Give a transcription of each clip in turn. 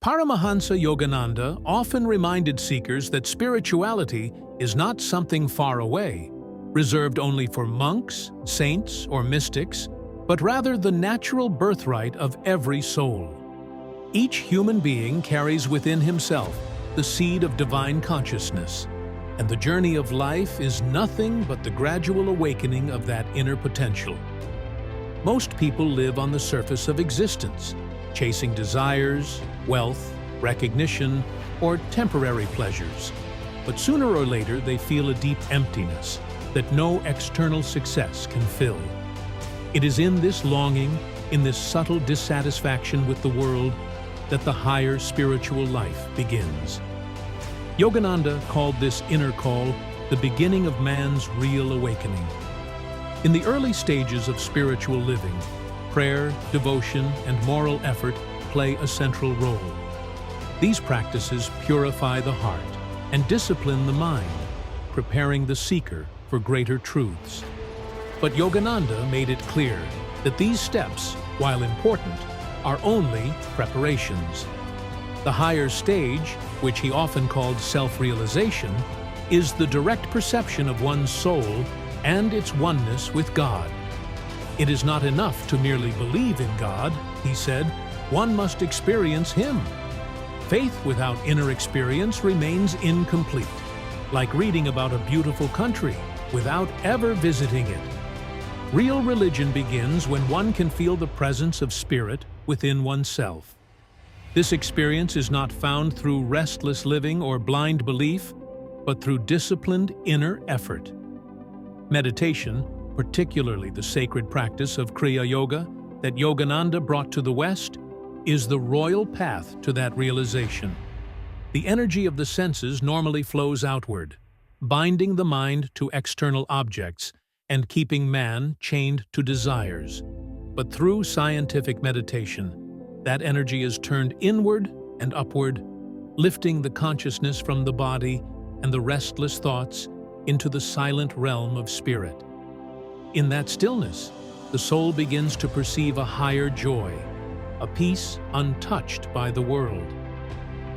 Paramahansa Yogananda often reminded seekers that spirituality is not something far away, reserved only for monks, saints, or mystics, but rather the natural birthright of every soul. Each human being carries within himself the seed of divine consciousness, and the journey of life is nothing but the gradual awakening of that inner potential. Most people live on the surface of existence, chasing desires, wealth, recognition, or temporary pleasures. But sooner or later they feel a deep emptiness that no external success can fill. It is in this longing, in this subtle dissatisfaction with the world, that the higher spiritual life begins. Yogananda called this inner call the beginning of man's real awakening. In the early stages of spiritual living, prayer, devotion, and moral effort play a central role. These practices purify the heart and discipline the mind, preparing the seeker for greater truths. But Yogananda made it clear that these steps, while important, are only preparations. The higher stage, which he often called self-realization, is the direct perception of one's soul and its oneness with God. It is not enough to merely believe in God, he said, one must experience Him. Faith without inner experience remains incomplete, like reading about a beautiful country without ever visiting it. Real religion begins when one can feel the presence of spirit within oneself. This experience is not found through restless living or blind belief, but through disciplined inner effort. Meditation, particularly the sacred practice of Kriya Yoga that Yogananda brought to the West, is the royal path to that realization. The energy of the senses normally flows outward, binding the mind to external objects and keeping man chained to desires. But through scientific meditation, that energy is turned inward and upward, lifting the consciousness from the body and the restless thoughts into the silent realm of spirit. In that stillness, the soul begins to perceive a higher joy, a peace untouched by the world.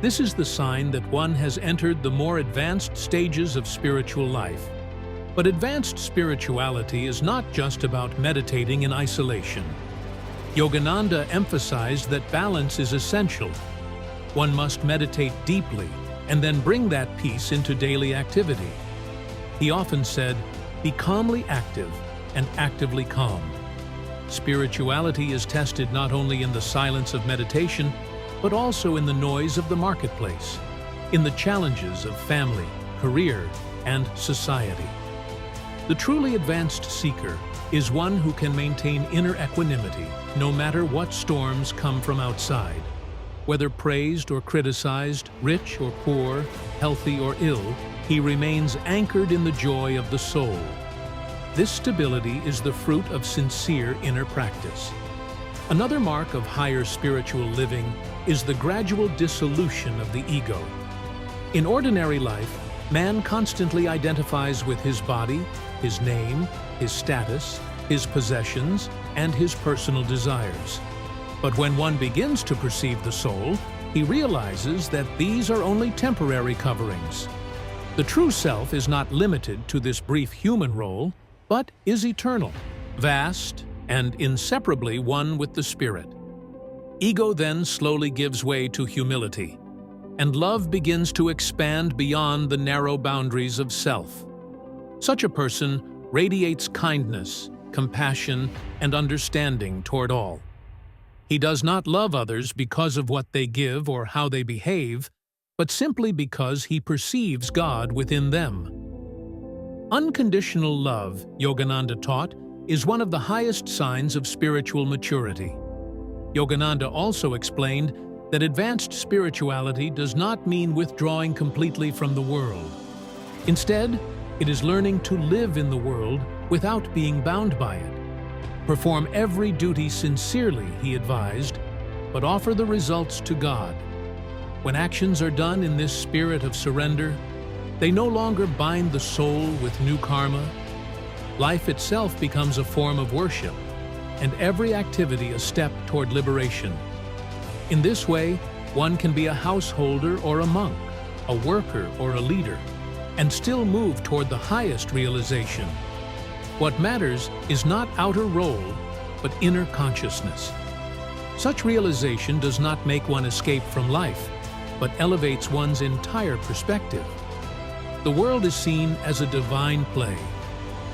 This is the sign that one has entered the more advanced stages of spiritual life. But advanced spirituality is not just about meditating in isolation. Yogananda emphasized that balance is essential. One must meditate deeply and then bring that peace into daily activity. He often said, "Be calmly active and actively calm." Spirituality is tested not only in the silence of meditation, but also in the noise of the marketplace, in the challenges of family, career, and society. The truly advanced seeker is one who can maintain inner equanimity no matter what storms come from outside. Whether praised or criticized, rich or poor, healthy or ill, he remains anchored in the joy of the soul. This stability is the fruit of sincere inner practice. Another mark of higher spiritual living is the gradual dissolution of the ego. In ordinary life, man constantly identifies with his body, his name, his status, his possessions, and his personal desires. But when one begins to perceive the soul, he realizes that these are only temporary coverings. The true self is not limited to this brief human role, but is eternal, vast, and inseparably one with the spirit. Ego then slowly gives way to humility, and love begins to expand beyond the narrow boundaries of self. Such a person radiates kindness, compassion, and understanding toward all. He does not love others because of what they give or how they behave, but simply because he perceives God within them. Unconditional love, Yogananda taught, is one of the highest signs of spiritual maturity. Yogananda also explained that advanced spirituality does not mean withdrawing completely from the world. Instead, it is learning to live in the world without being bound by it. Perform every duty sincerely, he advised, but offer the results to God. When actions are done in this spirit of surrender, they no longer bind the soul with new karma. Life itself becomes a form of worship, and every activity a step toward liberation. In this way, One can be a householder or a monk, a worker or a leader, and still move toward the highest realization. What matters is not outer role, but inner consciousness. Such realization does not make one escape from life, but elevates one's entire perspective. The world is seen as a divine play,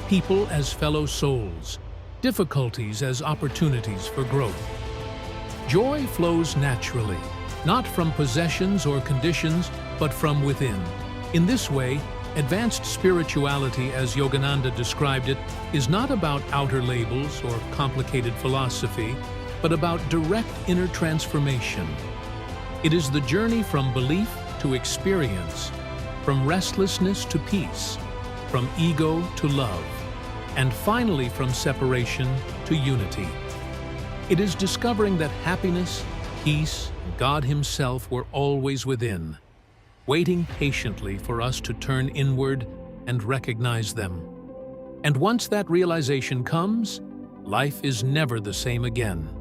people as fellow souls, difficulties as opportunities for growth. Joy flows naturally, not from possessions or conditions, but from within. In this way, advanced spirituality, as Yogananda described it, is not about outer labels or complicated philosophy, but about direct inner transformation. It is the journey from belief to experience, from restlessness to peace, from ego to love, and finally from separation to unity. It is discovering that happiness, peace, and God Himself were always within, waiting patiently for us to turn inward and recognize them. And once that realization comes, life is never the same again.